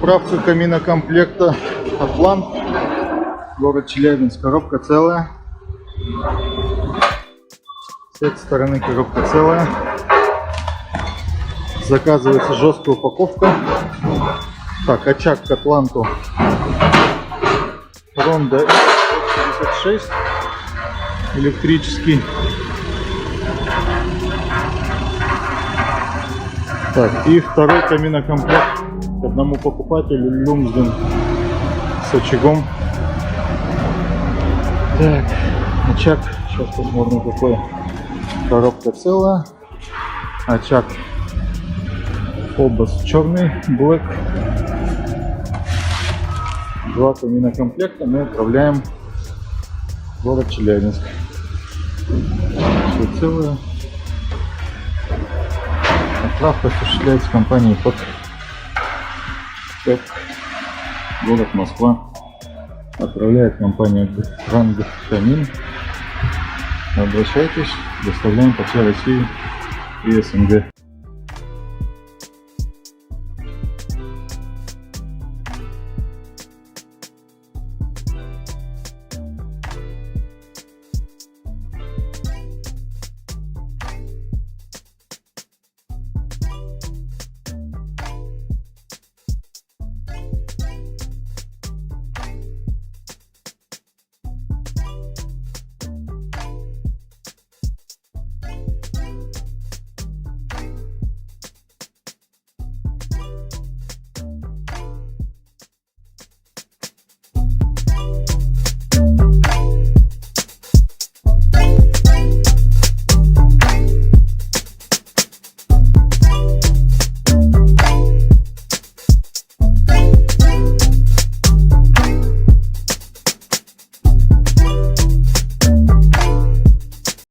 Отправка каминокомплекта Атлант, город Челябинск. Коробка целая. С этой стороны коробка целая. Заказывается жесткая упаковка. Так, очаг к Атланту Ronda 56 электрический. Так, и второй каминокомплект к одному покупателю, Lumsden, с очагом. Так, очаг, сейчас посмотрим какой. Коробка целая. Очаг Phobos черный, Black. Два каминокомплекта мы отправляем в город Челябинск. Все целое. Отправка осуществляется компанией под город Москва. Отправляет компания Ранг Камин. Обращайтесь, доставляем по всей России и СНГ.